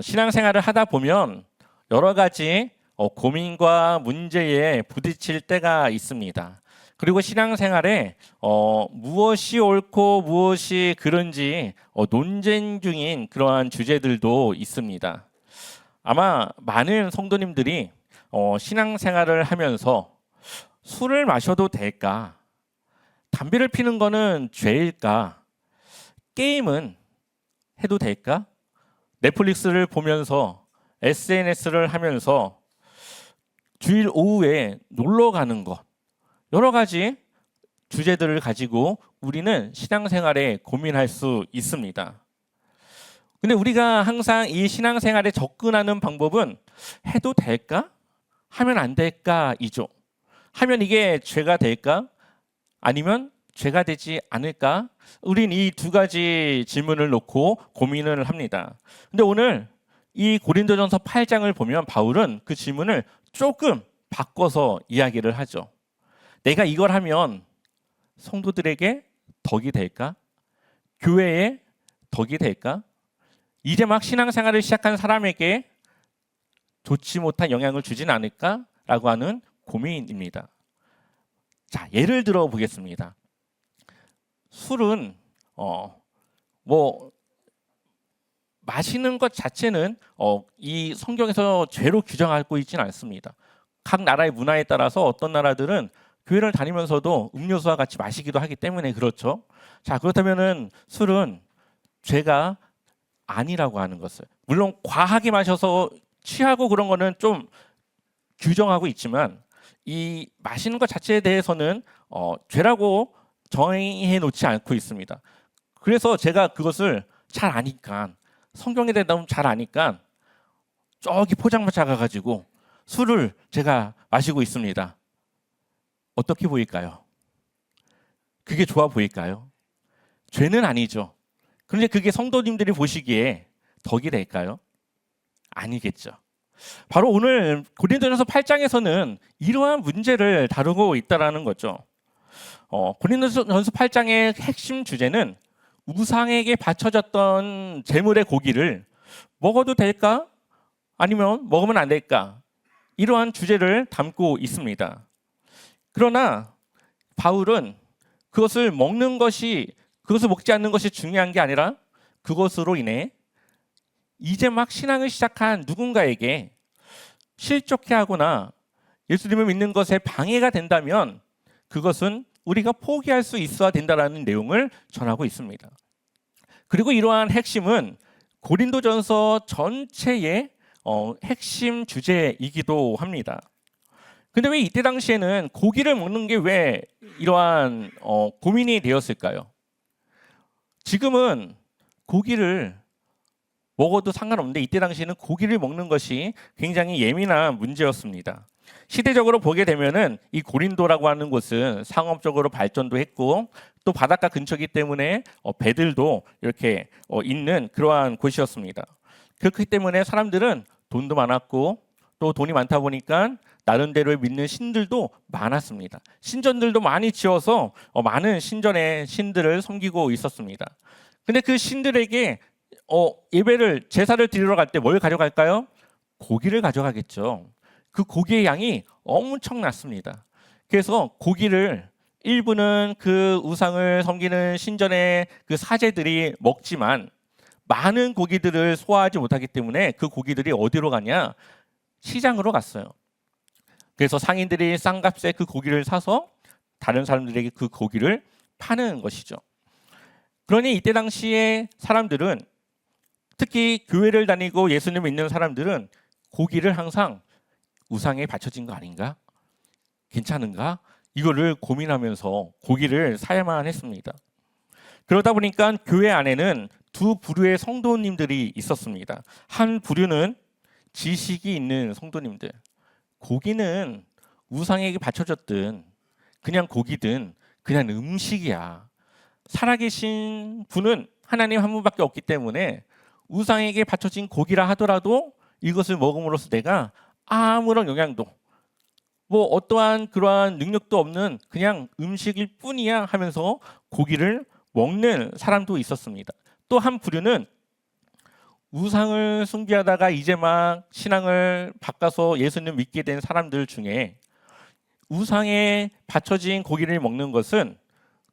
신앙생활을 하다 보면 여러 가지 고민과 문제에 부딪힐 때가 있습니다. 그리고 신앙생활에 무엇이 옳고 무엇이 그른지 논쟁 중인 그러한 주제들도 있습니다. 아마 많은 성도님들이 신앙생활을 하면서 술을 마셔도 될까? 담배를 피는 거는 죄일까? 게임은 해도 될까? 넷플릭스를 보면서 SNS를 하면서 주일 오후에 놀러 가는 것, 여러 가지 주제들을 가지고 우리는 신앙생활에 고민할 수 있습니다. 근데 우리가 항상 이 신앙생활에 접근하는 방법은 해도 될까? 하면 안 될까?이죠. 하면 이게 죄가 될까? 아니면 죄가 되지 않을까? 우린 이 두 가지 질문을 놓고 고민을 합니다. 근데 오늘 이 고린도전서 8장을 보면 바울은 그 질문을 조금 바꿔서 이야기를 하죠. 내가 이걸 하면 성도들에게 덕이 될까? 교회에 덕이 될까? 이제 막 신앙생활을 시작한 사람에게 좋지 못한 영향을 주진 않을까? 라고 하는 고민입니다. 자, 예를 들어 보겠습니다. 술은 마시는 것 자체는 이 성경에서 죄로 규정하고 있지는 않습니다. 각 나라의 문화에 따라서 어떤 나라들은 교회를 다니면서도 음료수와 같이 마시기도 하기 때문에 그렇죠. 자, 그렇다면은 술은 죄가 아니라고 하는 것을, 물론 과하게 마셔서 취하고 그런 거는 좀 규정하고 있지만 이 마시는 것 자체에 대해서는 죄라고 정의해 놓지 않고 있습니다. 그래서 제가 그것을 잘 아니까, 성경에 대해 너무 잘 아니까 저기 포장마차 가가지고 술을 제가 마시고 있습니다. 어떻게 보일까요? 그게 좋아 보일까요? 죄는 아니죠. 그런데 그게 성도님들이 보시기에 덕이 될까요? 아니겠죠. 바로 오늘 고린도전서 8장에서는 이러한 문제를 다루고 있다라는 거죠. 고린도전서 8장의 핵심 주제는 우상에게 바쳐졌던 제물의 고기를 먹어도 될까? 아니면 먹으면 안 될까? 이러한 주제를 담고 있습니다. 그러나 바울은 그것을 먹지 않는 것이 중요한 게 아니라 그것으로 인해 이제 막 신앙을 시작한 누군가에게 실족해 하거나 예수님을 믿는 것에 방해가 된다면 그것은 우리가 포기할 수 있어야 된다라는 내용을 전하고 있습니다. 그리고 이러한 핵심은 고린도전서 전체의 핵심 주제이기도 합니다. 근데 왜 이때 당시에는 고기를 먹는 게 왜 이러한 고민이 되었을까요? 지금은 고기를 먹어도 상관없는데 이때 당시에는 고기를 먹는 것이 굉장히 예민한 문제였습니다. 시대적으로 보게 되면은 이 고린도라고 하는 곳은 상업적으로 발전도 했고 또 바닷가 근처이기 때문에 배들도 이렇게 있는 그러한 곳이었습니다. 그렇기 때문에 사람들은 돈도 많았고 또 돈이 많다 보니까 나름대로 믿는 신들도 많았습니다. 신전들도 많이 지어서 많은 신전의 신들을 섬기고 있었습니다. 근데 그 신들에게 예배를 제사를 드리러 갈 때 뭘 가져갈까요? 고기를 가져가겠죠. 그 고기의 양이 엄청났습니다. 그래서 고기를 일부는 그 우상을 섬기는 신전의 그 사제들이 먹지만 많은 고기들을 소화하지 못하기 때문에 그 고기들이 어디로 가냐? 시장으로 갔어요. 그래서 상인들이 싼 값에 그 고기를 사서 다른 사람들에게 그 고기를 파는 것이죠. 그러니 이때 당시에 사람들은 특히 교회를 다니고 예수님을 믿는 사람들은 고기를 항상 우상에 바쳐진 거 아닌가? 괜찮은가? 이거를 고민하면서 고기를 사야만 했습니다. 그러다 보니까 교회 안에는 두 부류의 성도님들이 있었습니다. 한 부류는 지식이 있는 성도님들. 고기는 우상에게 바쳐졌든 그냥 고기든 그냥 음식이야. 살아계신 분은 하나님 한 분밖에 없기 때문에 우상에게 바쳐진 고기라 하더라도 이것을 먹음으로써 내가 아무런 영향도 어떠한 그러한 능력도 없는 그냥 음식일 뿐이야 하면서 고기를 먹는 사람도 있었습니다. 또 한 부류는 우상을 숭배하다가 이제 막 신앙을 바꿔서 예수님 믿게 된 사람들 중에 우상에 바쳐진 고기를 먹는 것은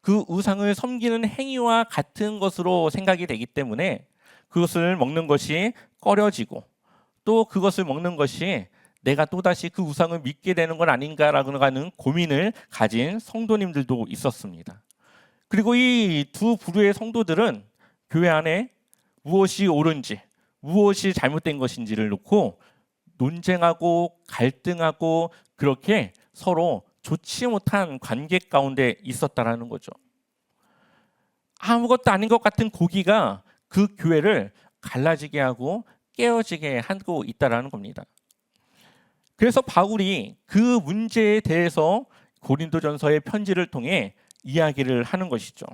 그 우상을 섬기는 행위와 같은 것으로 생각이 되기 때문에 그것을 먹는 것이 꺼려지고, 또 그것을 먹는 것이 내가 또다시 그 우상을 믿게 되는 건 아닌가라고 하는 고민을 가진 성도님들도 있었습니다. 그리고 이 두 부류의 성도들은 교회 안에 무엇이 옳은지 무엇이 잘못된 것인지를 놓고 논쟁하고 갈등하고 그렇게 서로 좋지 못한 관계 가운데 있었다라는 거죠. 아무것도 아닌 것 같은 고기가 그 교회를 갈라지게 하고 깨어지게 하고 있다라는 겁니다. 그래서 바울이 그 문제에 대해서 고린도전서의 편지를 통해 이야기를 하는 것이죠.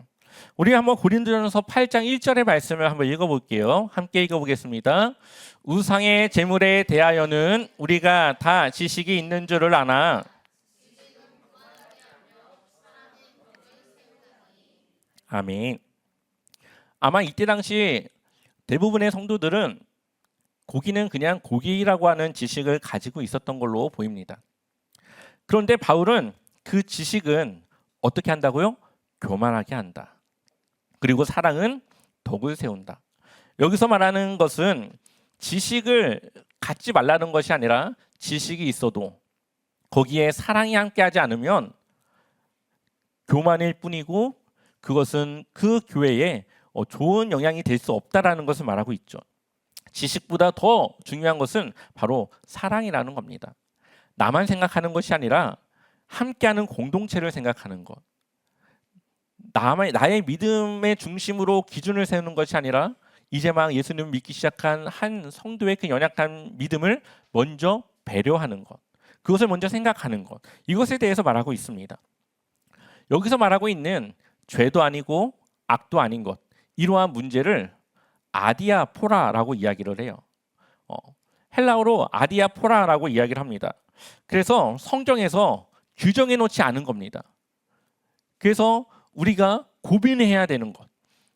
우리 한번 고린도전서 8장 1절의 말씀을 한번 읽어볼게요. 함께 읽어보겠습니다. 우상의 제물에 대하여는 우리가 다 지식이 있는 줄을 아나. 아멘. 아마 이때 당시 대부분의 성도들은 고기는 그냥 고기라고 하는 지식을 가지고 있었던 걸로 보입니다. 그런데 바울은 그 지식은 어떻게 한다고요? 교만하게 한다. 그리고 사랑은 덕을 세운다. 여기서 말하는 것은 지식을 갖지 말라는 것이 아니라 지식이 있어도 거기에 사랑이 함께하지 않으면 교만일 뿐이고 그것은 그 교회에 좋은 영향이 될 수 없다라는 것을 말하고 있죠. 지식보다 더 중요한 것은 바로 사랑이라는 겁니다. 나만 생각하는 것이 아니라 함께하는 공동체를 생각하는 것. 나의 믿음의 중심으로 기준을 세우는 것이 아니라 이제 막 예수님을 믿기 시작한 한 성도의 그 연약한 믿음을 먼저 배려하는 것. 그것을 먼저 생각하는 것. 이것에 대해서 말하고 있습니다. 여기서 말하고 있는 죄도 아니고 악도 아닌 것. 이러한 문제를 아디아포라라고 이야기를 해요. 헬라어로 아디아포라라고 이야기를 합니다. 그래서 성경에서 규정해 놓지 않은 겁니다. 그래서 우리가 고민해야 되는 것,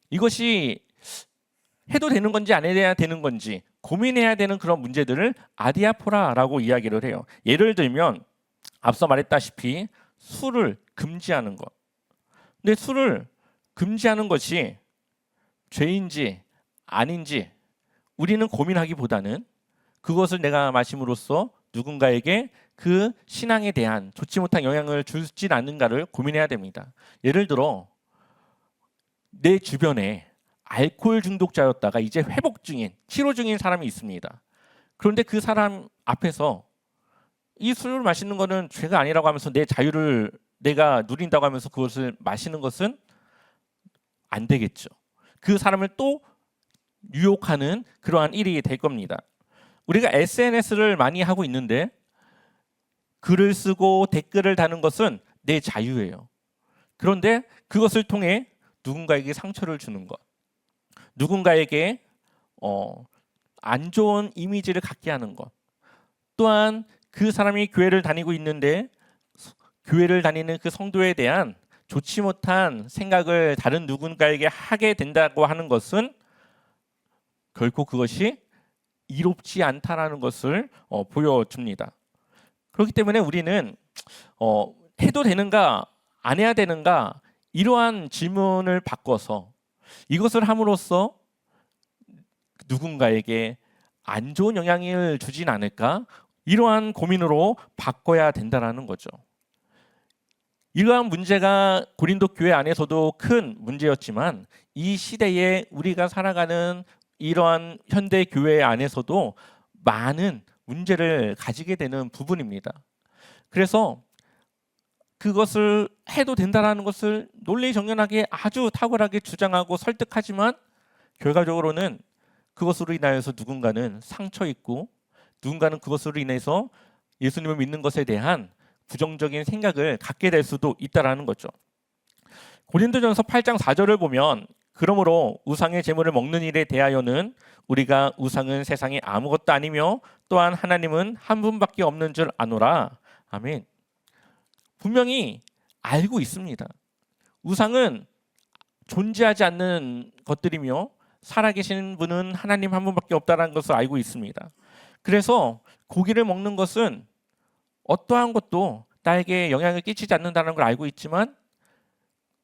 이것이 해도 되는 건지 안 해야 되는 건지 고민해야 되는 그런 문제들을 아디아포라라고 이야기를 해요. 예를 들면 앞서 말했다시피 술을 금지하는 것. 근데 술을 금지하는 것이 죄인지 아닌지 우리는 고민하기보다는 그것을 내가 마심으로써 누군가에게 그 신앙에 대한 좋지 못한 영향을 주지 않는가를 고민해야 됩니다. 예를 들어 내 주변에 알코올 중독자였다가 이제 회복 중인, 치료 중인 사람이 있습니다. 그런데 그 사람 앞에서 이 술을 마시는 것은 죄가 아니라고 하면서 내 자유를 내가 누린다고 하면서 그것을 마시는 것은 안 되겠죠. 그 사람을 또 유혹하는 그러한 일이 될 겁니다. 우리가 SNS를 많이 하고 있는데 글을 쓰고 댓글을 다는 것은 내 자유예요. 그런데 그것을 통해 누군가에게 상처를 주는 것, 누군가에게 안 좋은 이미지를 갖게 하는 것, 또한 그 사람이 교회를 다니고 있는데 교회를 다니는 그 성도에 대한 좋지 못한 생각을 다른 누군가에게 하게 된다고 하는 것은 결코 그것이 이롭지 않다라는 것을 보여줍니다. 그렇기 때문에 우리는 해도 되는가 안 해야 되는가 이러한 질문을 바꿔서 이것을 함으로써 누군가에게 안 좋은 영향을 주진 않을까, 이러한 고민으로 바꿔야 된다는 거죠. 이러한 문제가 고린도 교회 안에서도 큰 문제였지만 이 시대에 우리가 살아가는 이러한 현대 교회 안에서도 많은 문제를 가지게 되는 부분입니다. 그래서 그것을 해도 된다는 것을 논리정연하게 아주 탁월하게 주장하고 설득하지만 결과적으로는 그것으로 인하여서 누군가는 상처 있고 누군가는 그것으로 인해서 예수님을 믿는 것에 대한 부정적인 생각을 갖게 될 수도 있다라는 거죠. 고린도전서 8장 4절을 보면 그러므로 우상의 제물을 먹는 일에 대하여는 우리가 우상은 세상에 아무것도 아니며 또한 하나님은 한 분밖에 없는 줄 아노라. 아멘. 분명히 알고 있습니다. 우상은 존재하지 않는 것들이며 살아계신 분은 하나님 한 분밖에 없다는 것을 알고 있습니다. 그래서 고기를 먹는 것은 어떠한 것도 나에게 영향을 끼치지 않는다는 걸 알고 있지만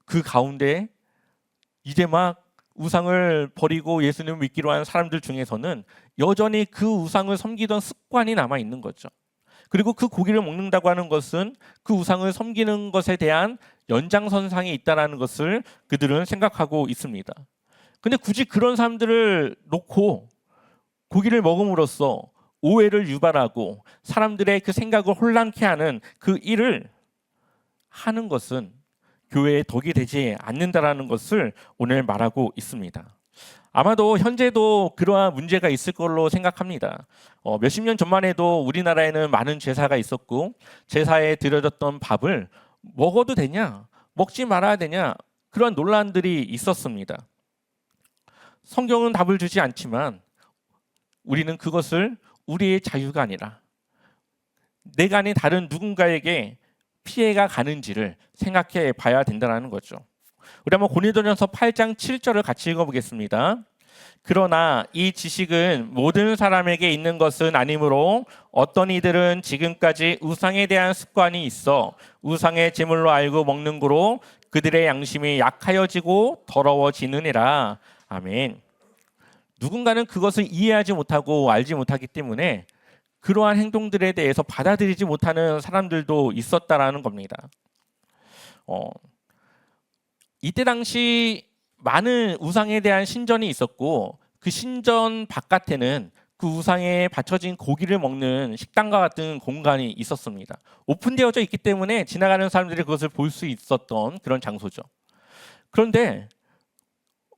그 가운데 이제 막 우상을 버리고 예수님을 믿기로 한 사람들 중에서는 여전히 그 우상을 섬기던 습관이 남아 있는 거죠. 그리고 그 고기를 먹는다고 하는 것은 그 우상을 섬기는 것에 대한 연장선상에 있다는 것을 그들은 생각하고 있습니다. 근데 굳이 그런 사람들을 놓고 고기를 먹음으로써 오해를 유발하고 사람들의 그 생각을 혼란케 하는 그 일을 하는 것은 교회의 덕이 되지 않는다라는 것을 오늘 말하고 있습니다. 아마도 현재도 그러한 문제가 있을 걸로 생각합니다. 몇십 년 전만 해도 우리나라에는 많은 제사가 있었고 제사에 드려졌던 밥을 먹어도 되냐, 먹지 말아야 되냐 그런 논란들이 있었습니다. 성경은 답을 주지 않지만 우리는 그것을 우리의 자유가 아니라 내가 아닌 다른 누군가에게 피해가 가는지를 생각해 봐야 된다는 거죠. 우리 한번 고린도전서 8장 7절을 같이 읽어보겠습니다. 그러나 이 지식은 모든 사람에게 있는 것은 아니므로 어떤 이들은 지금까지 우상에 대한 습관이 있어 우상의 제물로 알고 먹는 거로 그들의 양심이 약하여지고 더러워지느니라. 아멘. 누군가는 그것을 이해하지 못하고 알지 못하기 때문에 그러한 행동들에 대해서 받아들이지 못하는 사람들도 있었다라는 겁니다. 이때 당시 많은 우상에 대한 신전이 있었고 그 신전 바깥에는 그 우상에 바쳐진 고기를 먹는 식당과 같은 공간이 있었습니다. 오픈되어져 있기 때문에 지나가는 사람들이 그것을 볼 수 있었던 그런 장소죠. 그런데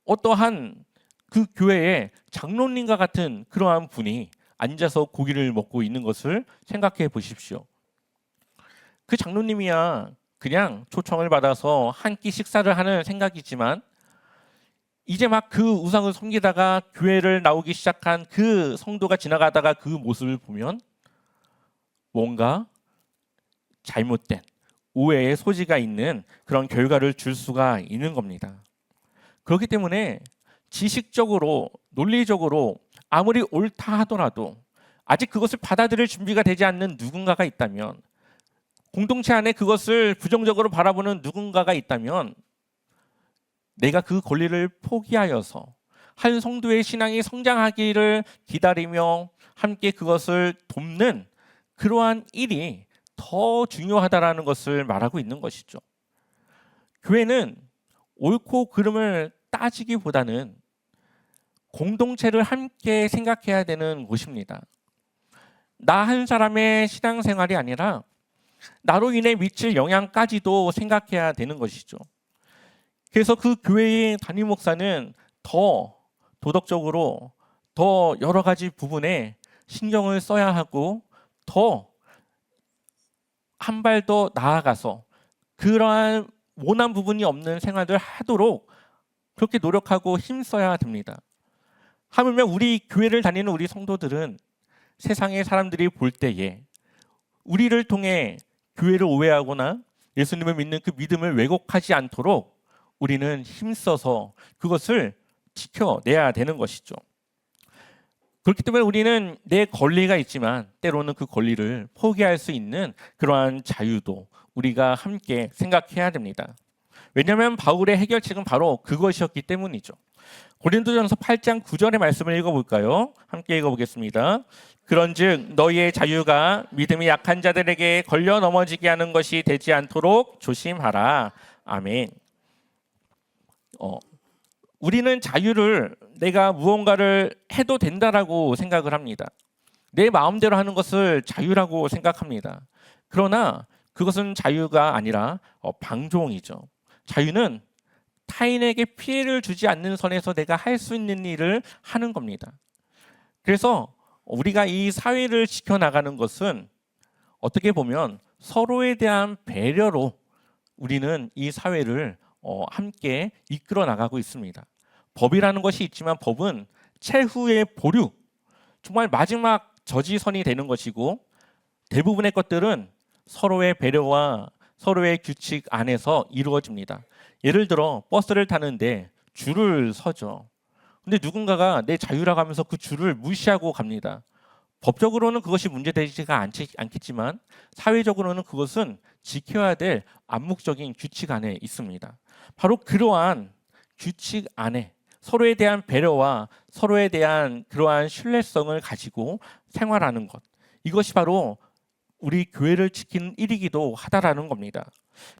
어떠한 그 교회에 장로님과 같은 그러한 분이 앉아서 고기를 먹고 있는 것을 생각해 보십시오. 그 장로님이야 그냥 초청을 받아서 한 끼 식사를 하는 생각이지만 이제 막 그 우상을 섬기다가 교회를 나오기 시작한 그 성도가 지나가다가 그 모습을 보면 뭔가 잘못된 오해의 소지가 있는 그런 결과를 줄 수가 있는 겁니다. 그렇기 때문에 지식적으로 논리적으로 아무리 옳다 하더라도 아직 그것을 받아들일 준비가 되지 않는 누군가가 있다면 공동체 안에 그것을 부정적으로 바라보는 누군가가 있다면 내가 그 권리를 포기하여서 한 성도의 신앙이 성장하기를 기다리며 함께 그것을 돕는 그러한 일이 더 중요하다라는 것을 말하고 있는 것이죠. 교회는 옳고 그름을 따지기보다는 공동체를 함께 생각해야 되는 곳입니다. 나 한 사람의 신앙생활이 아니라 나로 인해 미칠 영향까지도 생각해야 되는 것이죠. 그래서 그 교회의 담임 목사는 더 도덕적으로 더 여러 가지 부분에 신경을 써야 하고 더 한 발 더 나아가서 그러한 모난 부분이 없는 생활을 하도록 그렇게 노력하고 힘써야 됩니다. 하물며 우리 교회를 다니는 우리 성도들은 세상의 사람들이 볼 때에 우리를 통해 교회를 오해하거나 예수님을 믿는 그 믿음을 왜곡하지 않도록 우리는 힘써서 그것을 지켜내야 되는 것이죠. 그렇기 때문에 우리는 내 권리가 있지만 때로는 그 권리를 포기할 수 있는 그러한 자유도 우리가 함께 생각해야 됩니다. 왜냐하면 바울의 해결책은 바로 그것이었기 때문이죠. 고린도전서 8장 9절의 말씀을 읽어볼까요? 함께 읽어보겠습니다. 그런즉 너희의 자유가 믿음이 약한 자들에게 걸려 넘어지게 하는 것이 되지 않도록 조심하라. 아멘. 우리는 자유를 내가 무언가를 해도 된다라고 생각을 합니다. 내 마음대로 하는 것을 자유라고 생각합니다. 그러나 그것은 자유가 아니라 방종이죠. 자유는 타인에게 피해를 주지 않는 선에서 내가 할 수 있는 일을 하는 겁니다. 그래서 우리가 이 사회를 지켜나가는 것은 어떻게 보면 서로에 대한 배려로 우리는 이 사회를 함께 이끌어 나가고 있습니다. 법이라는 것이 있지만 법은 최후의 보류, 정말 마지막 저지선이 되는 것이고 대부분의 것들은 서로의 배려와 서로의 규칙 안에서 이루어집니다. 예를 들어 버스를 타는데 줄을 서죠. 근데 누군가가 내 자유라고 하면서 그 줄을 무시하고 갑니다. 법적으로는 그것이 문제되지가 않겠지만 사회적으로는 그것은 지켜야 될 암묵적인 규칙 안에 있습니다. 바로 그러한 규칙 안에 서로에 대한 배려와 서로에 대한 그러한 신뢰성을 가지고 생활하는 것, 이것이 바로 우리 교회를 지키는 일이기도 하다라는 겁니다.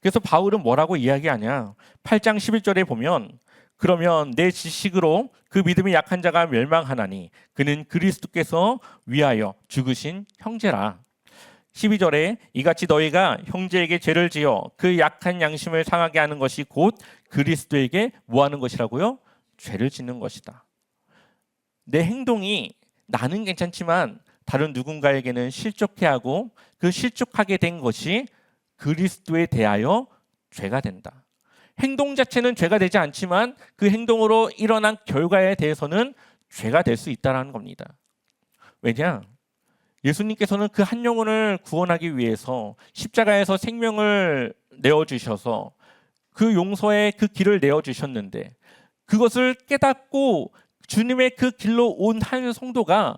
그래서 바울은 뭐라고 이야기하냐? 8장 11절에 보면 그러면 내 지식으로 그 믿음이 약한 자가 멸망하나니 그는 그리스도께서 위하여 죽으신 형제라. 12절에 이같이 너희가 형제에게 죄를 지어 그 약한 양심을 상하게 하는 것이 곧 그리스도에게 뭐 하는 것이라고요? 죄를 짓는 것이다. 내 행동이 나는 괜찮지만 다른 누군가에게는 실족해 하고 그 실족하게 된 것이 그리스도에 대하여 죄가 된다. 행동 자체는 죄가 되지 않지만 그 행동으로 일어난 결과에 대해서는 죄가 될 수 있다는 겁니다. 왜냐? 예수님께서는 그 한 영혼을 구원하기 위해서 십자가에서 생명을 내어주셔서 그 용서의 그 길을 내어주셨는데 그것을 깨닫고 주님의 그 길로 온 한 성도가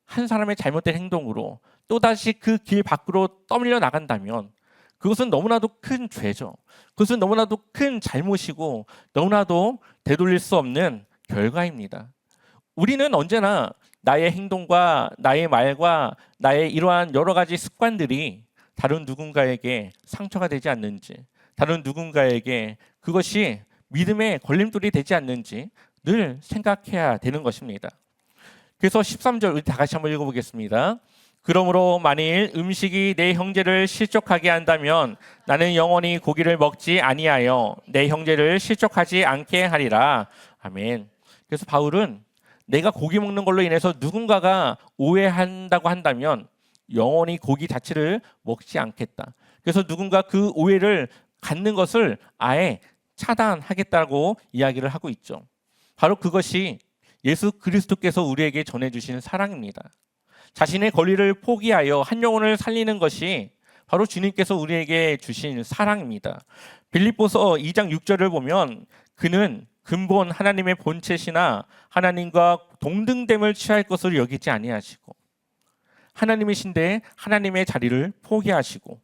한 사람의 잘못된 행동으로 또다시 그 길 밖으로 떠밀려 나간다면 그것은 너무나도 큰 죄죠. 그것은 너무나도 큰 잘못이고 너무나도 되돌릴 수 없는 결과입니다. 우리는 언제나 나의 행동과 나의 말과 나의 이러한 여러 가지 습관들이 다른 누군가에게 상처가 되지 않는지, 다른 누군가에게 그것이 믿음의 걸림돌이 되지 않는지 늘 생각해야 되는 것입니다. 그래서 13절 우리 다 같이 한번 읽어보겠습니다. 그러므로 만일 음식이 내 형제를 실족하게 한다면 나는 영원히 고기를 먹지 아니하여 내 형제를 실족하지 않게 하리라. 아멘. 그래서 바울은 내가 고기 먹는 걸로 인해서 누군가가 오해한다고 한다면 영원히 고기 자체를 먹지 않겠다. 그래서 누군가 그 오해를 갖는 것을 아예 차단하겠다고 이야기를 하고 있죠. 바로 그것이 예수 그리스도께서 우리에게 전해주시는 사랑입니다. 자신의 권리를 포기하여 한 영혼을 살리는 것이 바로 주님께서 우리에게 주신 사랑입니다. 빌립보서 2장 6절을 보면 그는 근본 하나님의 본체시나 하나님과 동등됨을 취할 것을 여기지 아니하시고 하나님이신데 하나님의 자리를 포기하시고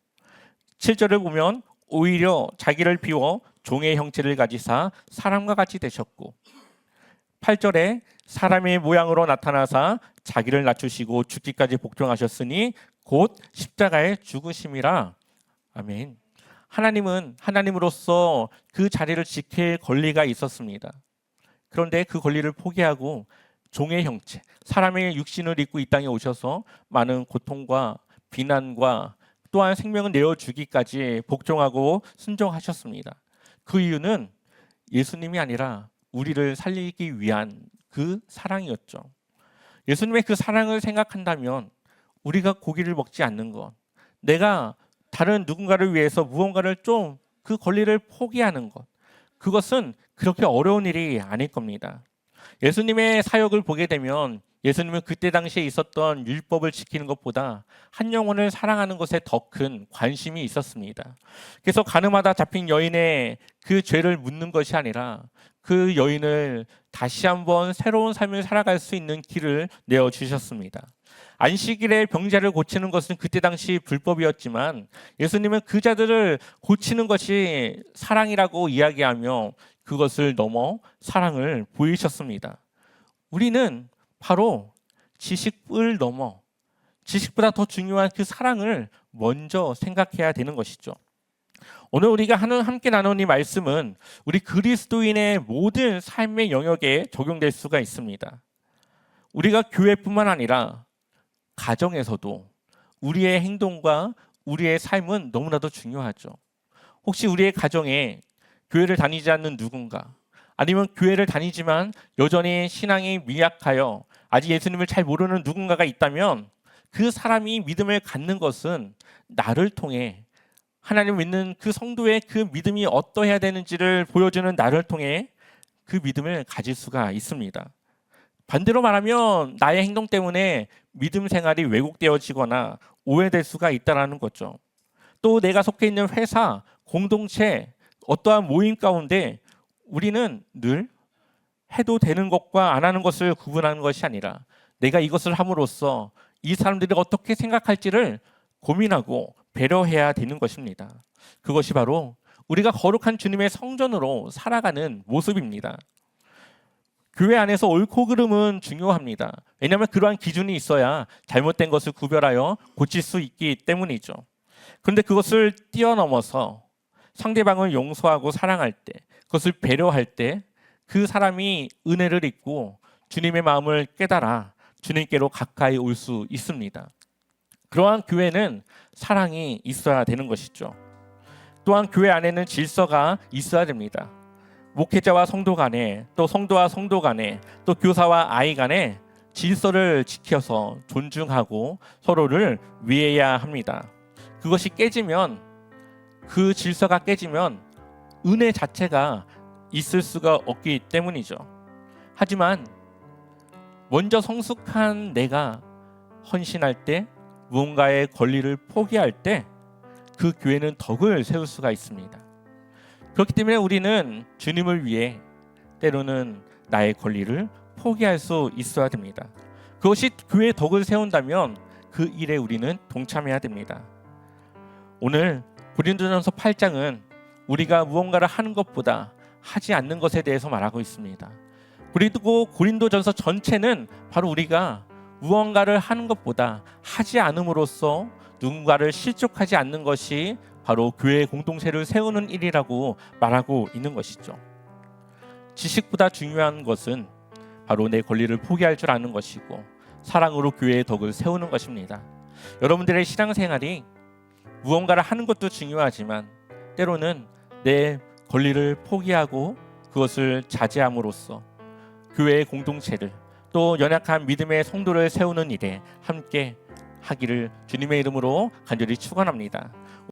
7절을 보면 오히려 자기를 비워 종의 형체를 가지사 사람과 같이 되셨고 8절에 사람의 모양으로 나타나사 자기를 낮추시고 죽기까지 복종하셨으니 곧 십자가에 죽으심이라. 아멘. 하나님은 하나님으로서 그 자리를 지킬 권리가 있었습니다. 그런데 그 권리를 포기하고 종의 형체, 사람의 육신을 입고 이 땅에 오셔서 많은 고통과 비난과 또한 생명을 내어주기까지 복종하고 순종하셨습니다. 그 이유는 예수님이 아니라 우리를 살리기 위한 그 사랑이었죠. 예수님의 그 사랑을 생각한다면 우리가 고기를 먹지 않는 것, 내가 다른 누군가를 위해서 무언가를 좀 그 권리를 포기하는 것, 그것은 그렇게 어려운 일이 아닐 겁니다. 예수님의 사역을 보게 되면 예수님은 그때 당시에 있었던 율법을 지키는 것보다 한 영혼을 사랑하는 것에 더 큰 관심이 있었습니다. 그래서 가늠하다 잡힌 여인의 그 죄를 묻는 것이 아니라 그 여인을 다시 한번 새로운 삶을 살아갈 수 있는 길을 내어주셨습니다. 안식일에 병자를 고치는 것은 그때 당시 불법이었지만 예수님은 그 자들을 고치는 것이 사랑이라고 이야기하며 그것을 넘어 사랑을 보이셨습니다. 우리는 바로 지식을 넘어 지식보다 더 중요한 그 사랑을 먼저 생각해야 되는 것이죠. 오늘 우리가 함께 나눈 이 말씀은 우리 그리스도인의 모든 삶의 영역에 적용될 수가 있습니다. 우리가 교회뿐만 아니라 가정에서도 우리의 행동과 우리의 삶은 너무나도 중요하죠. 혹시 우리의 가정에 교회를 다니지 않는 누군가, 아니면 교회를 다니지만 여전히 신앙이 미약하여 아직 예수님을 잘 모르는 누군가가 있다면 그 사람이 믿음을 갖는 것은 나를 통해 하나님을 믿는 그 성도의 그 믿음이 어떠해야 되는지를 보여주는 나를 통해 그 믿음을 가질 수가 있습니다. 반대로 말하면 나의 행동 때문에 믿음 생활이 왜곡되어지거나 오해될 수가 있다는 거죠. 또 내가 속해 있는 회사, 공동체, 어떠한 모임 가운데 우리는 늘 해도 되는 것과 안 하는 것을 구분하는 것이 아니라 내가 이것을 함으로써 이 사람들이 어떻게 생각할지를 고민하고 배려해야 되는 것입니다. 그것이 바로 우리가 거룩한 주님의 성전으로 살아가는 모습입니다. 교회 안에서 옳고 그름은 중요합니다. 왜냐하면 그러한 기준이 있어야 잘못된 것을 구별하여 고칠 수 있기 때문이죠. 그런데 그것을 뛰어넘어서 상대방을 용서하고 사랑할 때, 그것을 배려할 때 그 사람이 은혜를 입고 주님의 마음을 깨달아 주님께로 가까이 올 수 있습니다. 그러한 교회는 사랑이 있어야 되는 것이죠. 또한 교회 안에는 질서가 있어야 됩니다. 목회자와 성도 간에, 또 성도와 성도 간에, 또 교사와 아이 간에 질서를 지켜서 존중하고 서로를 위해야 합니다. 그것이 깨지면, 그 질서가 깨지면 은혜 자체가 있을 수가 없기 때문이죠. 하지만 먼저 성숙한 내가 헌신할 때, 무언가의 권리를 포기할 때 그 교회는 덕을 세울 수가 있습니다. 그렇기 때문에 우리는 주님을 위해 때로는 나의 권리를 포기할 수 있어야 됩니다. 그것이 교회의 덕을 세운다면 그 일에 우리는 동참해야 됩니다. 오늘 고린도전서 8장은 우리가 무언가를 하는 것보다 하지 않는 것에 대해서 말하고 있습니다. 그리고 고린도전서 전체는 바로 우리가 무언가를 하는 것보다 하지 않음으로써 누군가를 실족하지 않는 것이 바로 교회의 공동체를 세우는 일이라고 말하고 있는 것이죠. 지식보다 중요한 것은 바로 내 권리를 포기할 줄 아는 것이고 사랑으로 교회의 덕을 세우는 것입니다. 여러분들의 신앙생활이 무언가를 하는 것도 중요하지만 때로는 내 권리를 포기하고 그것을 자제함으로써 교회의 공동체를 또 연약한 믿음의 성도를 세우는 일에 함께 하기를 주님의 이름으로 간절히 축원합니다.